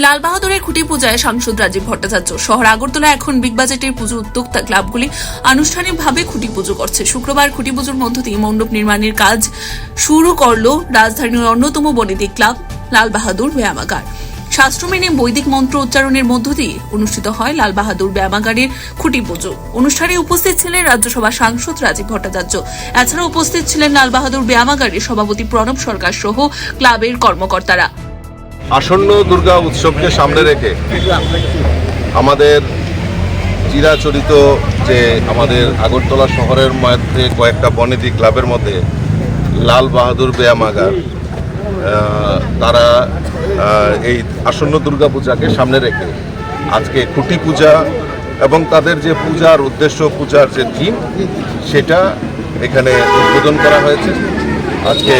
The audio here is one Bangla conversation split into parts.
লাল বাহাদুরের খুঁটি পূজায় সাংসদ রাজীব ভট্টাচার্য। শহর আগরতলা এখন বিগ বাজেটের পুজো উদ্যোক্তা ক্লাবগুলি আনুষ্ঠানিকভাবে খুঁটি পুজো করছে। শুক্রবার খুঁটি পুজোর মধ্য দিয়ে মণ্ডপ নির্মাণের কাজ শুরু করল রাজধানীর অন্যতম বনেদি ক্লাব লাল বাহাদুর ব্যায়ামাগার। শাস্ত্র মেনে বৈদিক মন্ত্র উচ্চারণের মধ্য দিয়ে অনুষ্ঠিত হয় লাল বাহাদুর ব্যায়ামাগারের খুঁটি পুজো। অনুষ্ঠানে উপস্থিত ছিলেন রাজ্যসভা সাংসদ রাজীব ভট্টাচার্য। এছাড়া উপস্থিত ছিলেন লাল বাহাদুর ব্যায়ামাগারের সভাপতি প্রণব সরকার সহ ক্লাবের কর্মকর্তারা। আসন্ন দুর্গা উৎসবকে সামনে রেখে আমাদের চিরাচরিত যে আমাদের আগরতলা শহরের মধ্যে কয়েকটা বনেদি ক্লাবের মধ্যে লাল বাহাদুর ব্যায়ামাগার তারা এই আসন্ন দুর্গা পূজাকে সামনে রেখে আজকে খুঁটি পূজা এবং তাদের যে পূজার উদ্দেশ্য, পূজার যে থিম, সেটা এখানে উদ্বোধন করা হয়েছে আজকে।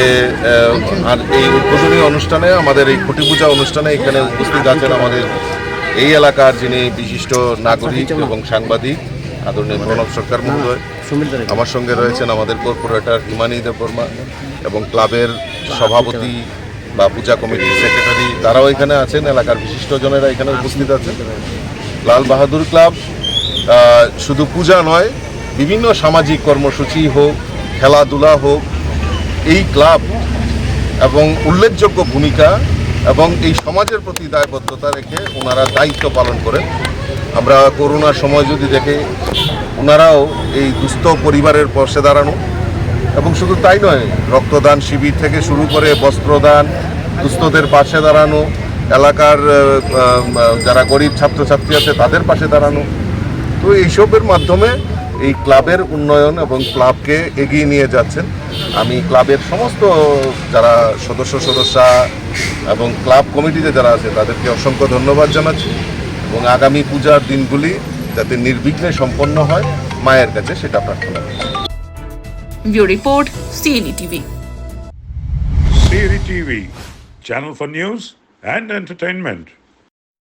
আর এই উদ্বোধনী অনুষ্ঠানে, আমাদের এই খুঁটি পূজা অনুষ্ঠানে এখানে উপস্থিত আছেন আমাদের এই এলাকার যিনি বিশিষ্ট নাগরিক এবং সাংবাদিক আদরণীয় প্রণব সরকার মহোদয়। আমার সঙ্গে রয়েছেন আমাদের কর্পোরেটর হিমানী দেববর্মা এবং ক্লাবের সভাপতি বা পূজা কমিটির সেক্রেটারি, তারাও এখানে আছেন। এলাকার বিশিষ্টজনেরা এখানে উপস্থিত আছেন। লাল বাহাদুর ক্লাব শুধু পূজা নয়, বিভিন্ন সামাজিক কর্মসূচি হোক, খেলাধুলা হোক, এই ক্লাব এবং উল্লেখযোগ্য ভূমিকা এবং এই সমাজের প্রতি দায়বদ্ধতা রেখে ওনারা দায়িত্ব পালন করেন। আমরা করোনার সময় যদি দেখে, ওনারাও এই দুস্থ পরিবারের পাশে দাঁড়ানো, এবং শুধু তাই নয়, রক্তদান শিবির থেকে শুরু করে বস্ত্রদান, দুস্থদের পাশে দাঁড়ানো, এলাকার যারা গরিব ছাত্রছাত্রী আছে তাদের পাশে দাঁড়ানো। তো এইসবের মাধ্যমে এই ক্লাবের উন্নয়ন এবং ক্লাবকে এগিয়ে নিয়ে যাচ্ছেন। আমি ক্লাবের সমস্ত যারা সদস্যা এবং ক্লাব কমিটিতে যারা আছে তাদেরকে অসংখ্য ধন্যবাদ জানাচ্ছি, এবং আগামী পূজার দিনগুলি যাতে নির্বিঘ্নে সম্পন্ন হয় মায়ের কাছে সেটা প্রার্থনা করছি। Bureau report, CNE TV. CNE TV, channel for news and entertainment.